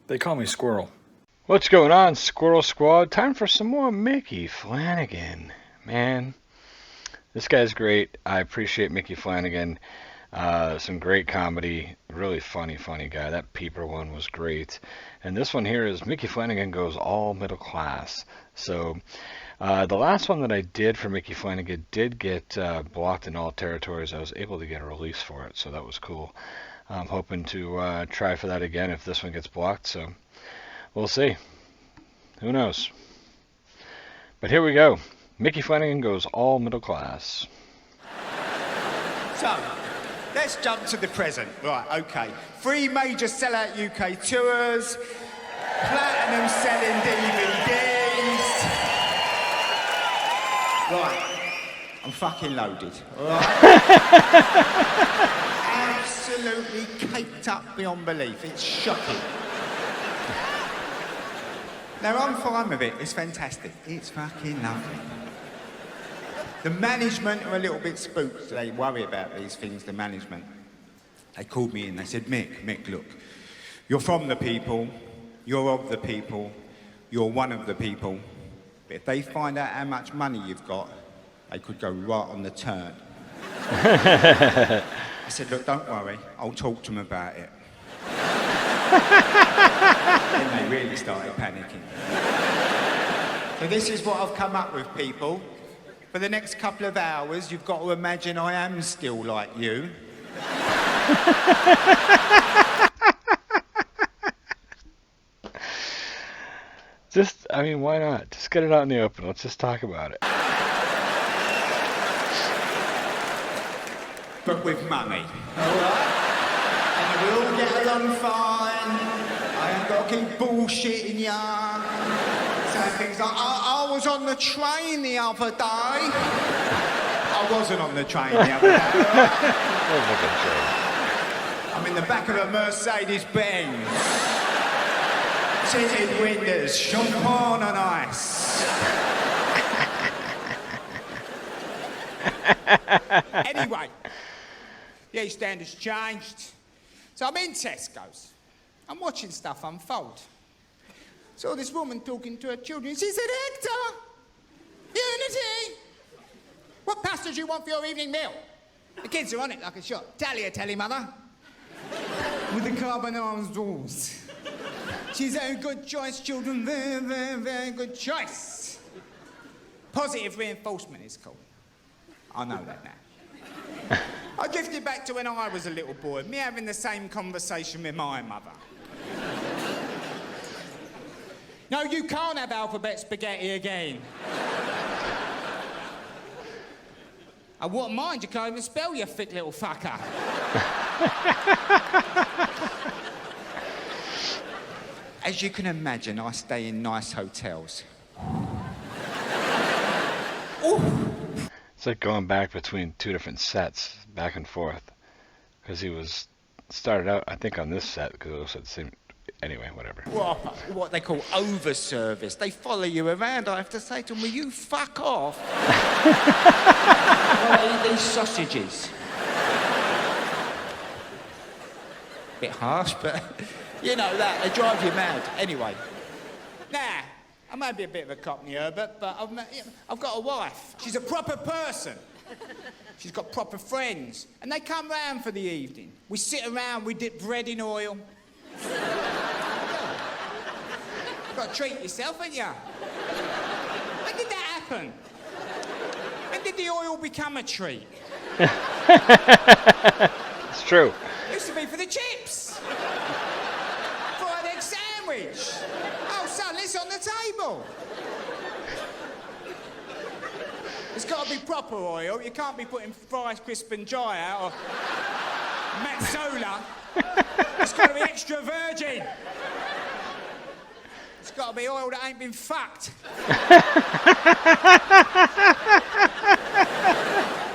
They call me Squirrel. What's going on, Squirrel Squad? Time for some more Micky Flanagan. Man, this guy's great. I appreciate Micky Flanagan. Some great comedy. Really funny guy. That Peeper one was great. And this one here is Micky Flanagan Goes All Middle Class. So, the last one that I did for Micky Flanagan did get blocked in all territories. I was able to get a release for it, so that was cool. I'm hoping to try for that again if this one gets blocked, so we'll see. Who knows? But here we go. Micky Flanagan Goes All Middle Class. So, let's jump to the present. Right, okay. 3 major sellout UK tours, platinum selling DVDs. Right, I'm fucking loaded. Right. Absolutely caked up beyond belief. It's shocking. Now, I'm fine with it. It's fantastic. It's fucking lovely. The management are a little bit spooked. They worry about these things, the management. They called me in. They said, Mick, look, you're from the people, you're of the people, you're one of the people. But if they find out how much money you've got, they could go right on the turn. I said, look, don't worry. I'll talk to them about it. Then they really started panicking. So this is what I've come up with, people. For the next couple of hours, you've got to imagine I am still like you. Why not? Just get it out in the open. Let's just talk about it. But with money. Alright? And we'll get along fine. I ain't got to keep bullshitting ya. Saying things like, I was on the train the other day. I wasn't on the train the other day. I'm in the back of a Mercedes-Benz. Tinted windows, champagne on ice. Anyway, the EastEnders changed. So I'm in Tesco's. I'm watching stuff unfold. Saw this woman talking to her children. She said, Hector, Unity, what pasta do you want for your evening meal? The kids are on it like a shot. Tagliatelle, mother. With the carbonara sauce. She's a good choice, children. Very, very, very good choice. Positive reinforcement is called. I know that now. I drifted back to when I was a little boy, me having the same conversation with my mother. No, you can't have alphabet spaghetti again. I wouldn't mind, you can't even spell, you thick little fucker. As you can imagine, I stay in nice hotels. Ooh. It's like going back between 2 different sets, back and forth. Because he started out, I think, on this set, because it was at the same... Anyway, whatever. What they call over-service. They follow you around. I have to say to them, will you fuck off? I'll eat these sausages. Bit harsh, but you know that. They drive you mad. Anyway. Now, I may be a bit of a cockney Herbert, but I've got a wife. She's a proper person. She's got proper friends. And they come round for the evening. We sit around, we dip bread in oil. You've got to treat yourself, haven't you? When did that happen? When did the oil become a treat? It's true. It used to be for the chips. For an egg sandwich. Oh, son, it's on the table. It's got to be proper oil. You can't be putting fries, crisp and dry out or Mazzola. It's got to be extra virgin. It's got to be oil that ain't been fucked.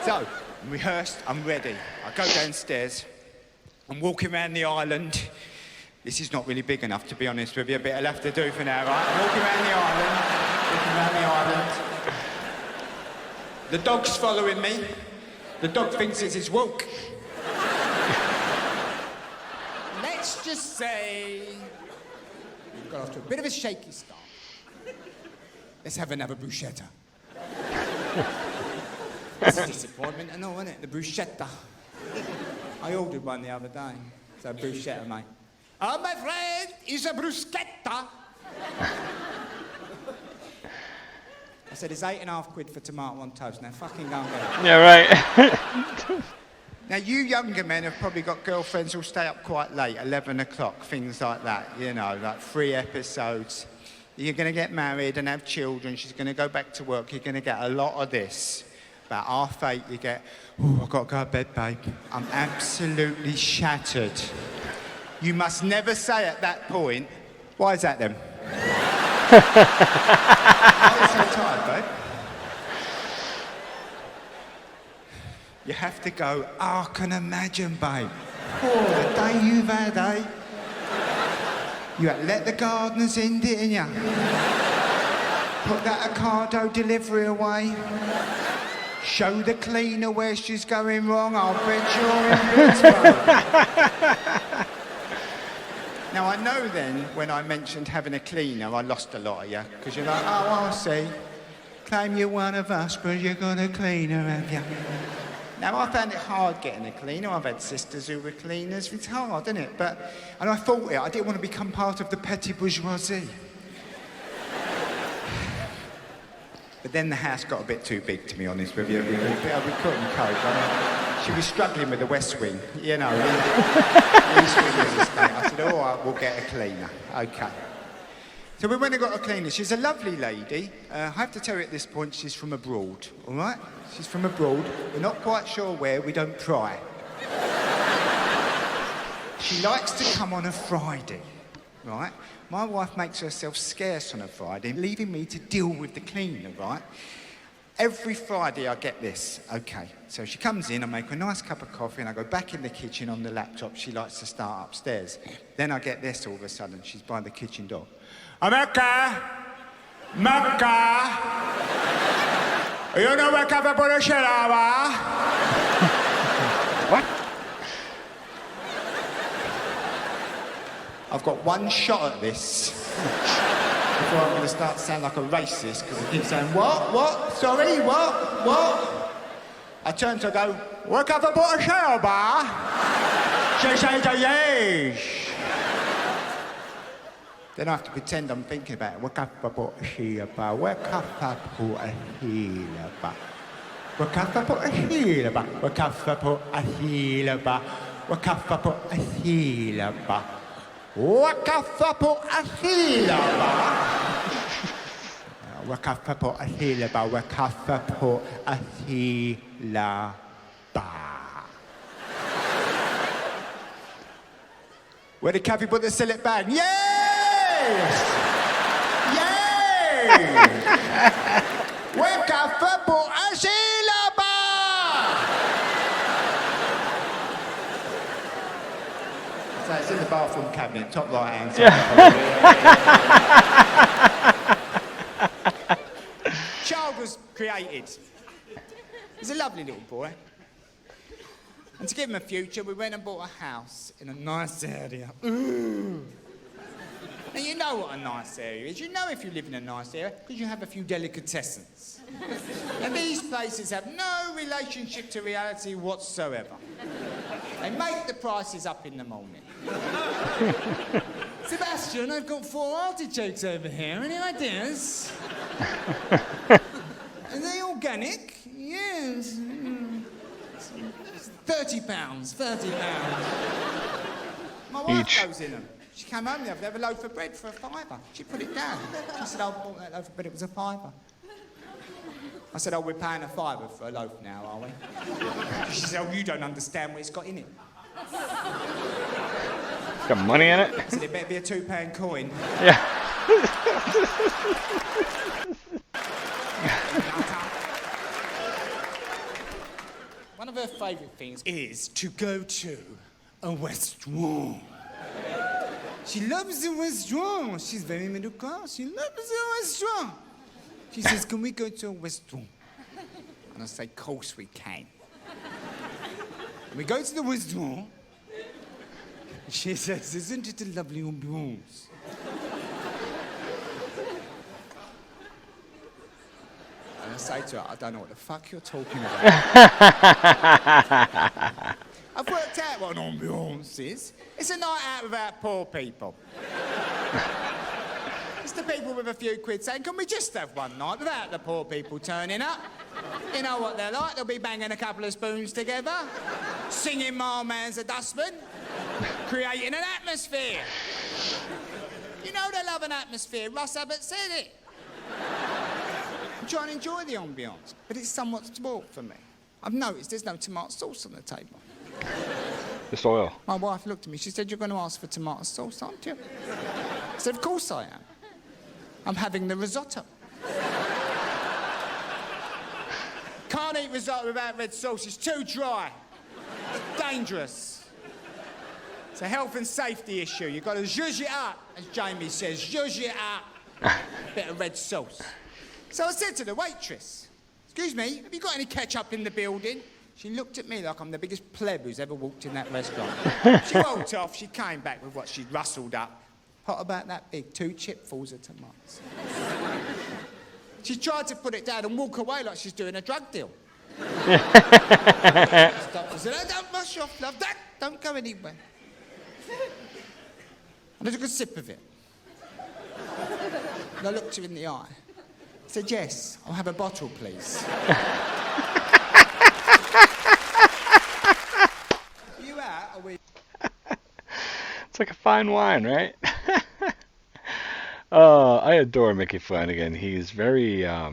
So, I'm rehearsed, I'm ready. I go downstairs. I'm walking around the island. This is not really big enough, to be honest with you, but I'll have to do for now, right? I'm walking around the island. The dog's following me. The dog thinks it's his walk. Let's just say got off to a bit of a shaky start. Let's have another bruschetta. It's a disappointment, I know, isn't it? The bruschetta. I ordered one the other day. It's a bruschetta, mate. Oh, my friend, it's a bruschetta. I said, it's £8.50 for tomato on toast. Now, fucking go and get it. Yeah, right. Now, you younger men have probably got girlfriends who'll stay up quite late, 11 o'clock, things like that, you know, like 3 episodes. You're going to get married and have children. She's going to go back to work. You're going to get a lot of this. About 8:30, you get, oh, I've got to go to bed, babe. I'm absolutely shattered. You must never say at that point, why is that then? I'm so tired, babe. You have to go, oh, I can imagine, babe. Oh, the day you've had, eh? You had to let the gardeners in, didn't you? Put that Ocado delivery away. Show the cleaner where she's going wrong. I'll bet you're in bits, babe. Now, I know then, when I mentioned having a cleaner, I lost a lot of you. Because you're like, oh, I see. Claim you're one of us, but you're got a cleaner, have you? Now, I found it hard getting a cleaner. I've had sisters who were cleaners. It's hard, isn't it? And I thought I didn't want to become part of the petty bourgeoisie. But then the house got a bit too big, to be honest with you. We couldn't cope. She was struggling with the West Wing, you know. The East Wing was a state. I said, all right, we'll get a cleaner. OK. So we went and got a cleaner. She's a lovely lady. I have to tell you at this point, she's from abroad, all right? She's from abroad. We're not quite sure where. We don't pry. She likes to come on a Friday, right? My wife makes herself scarce on a Friday, leaving me to deal with the cleaner, right? Every Friday I get this. OK, so she comes in, I make her a nice cup of coffee, and I go back in the kitchen on the laptop. She likes to start upstairs. Then I get this all of a sudden. She's by the kitchen door. America! America! You know where cafe por el shelava? What? I've got one shot at this before I'm going to start to sound like a racist, because I keep saying, what, sorry, what? I turn to go, where cafe por el shelava? Yes. Then I have to pretend I'm thinking about it. Where the cafe put the sillet bag? Yes! Where cafe put a sillet bag? So it's in the bathroom cabinet, top right hand side. Child was created. He's a lovely little boy. And to give him a future, we went and bought a house in a nice area. Ooh. And you know what a nice area is. You know if you live in a nice area, because you have a few delicatessens. And these places have no relationship to reality whatsoever. They make the prices up in the morning. Sebastian, I've got 4 artichokes over here. Any ideas? Are they organic? Yes. £30. My wife goes in them. She came home the other day with a loaf of bread for a £5. She put it down. She said, I bought that loaf of bread, it was a £5. I said, oh, we're paying a £5 for a loaf now, are we? She said, oh, you don't understand what it's got in it. It's got money in it? I said, it better be a £2 coin. Yeah. One of her favourite things is to go to a restaurant. She loves the restaurant. She's very middle class. She loves the restaurant. She says, can we go to a restaurant? And I say, of course we can. And we go to the restaurant. She says, isn't it a lovely ambiance? say to her, I don't know what the fuck you're talking about. I've worked out what an ambiance is. It's a night out without poor people. It's the people with a few quid saying, can we just have one night without the poor people turning up? You know what they're like, they'll be banging a couple of spoons together, singing My Man's a Dustman, creating an atmosphere. You know they love an atmosphere, Russ Abbott said it. I'm trying to enjoy the ambiance, but it's somewhat spoilt for me. I've noticed there's no tomato sauce on the table. Just oil. My wife looked at me, she said, you're going to ask for tomato sauce, aren't you? I said, of course I am. I'm having the risotto. Can't eat risotto without red sauce, it's too dry. It's dangerous. It's a health and safety issue. You've got to zhuzh it up, as Jamie says, zhuzh it up. Bit of red sauce. So I said to the waitress, excuse me, have you got any ketchup in the building? She looked at me like I'm the biggest pleb who's ever walked in that restaurant. She walked off, she came back with what she'd rustled up. Pot about that big, 2 chipfuls of tomatoes. She tried to put it down and walk away like she's doing a drug deal. I said, oh, don't rush off, love, don't go anywhere. And I took a sip of it. And I looked her in the eye. I said, yes, I'll have a bottle, please. Are you out, or we... It's like a fine wine, right? I adore Micky Flanagan. He's very, I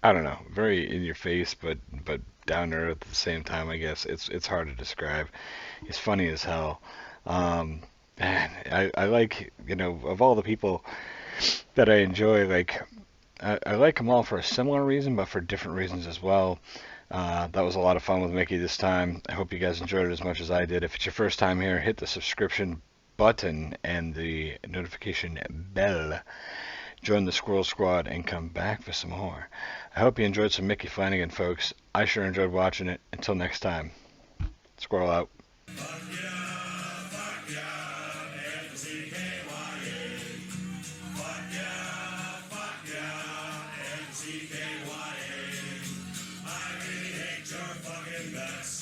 don't know, very in your face, but down to earth at the same time. I guess it's hard to describe. He's funny as hell. Man, I like, you know, of all the people that I enjoy, like I like them all for a similar reason, but for different reasons as well. That was a lot of fun with Micky this time. I hope you guys enjoyed it as much as I did. If it's your first time here, hit the subscription button and the notification bell. Join the Squirrel Squad and come back for some more. I hope you enjoyed some Micky Flanagan, folks. I sure enjoyed watching it. Until next time, Squirrel out. I really hate your fucking guts.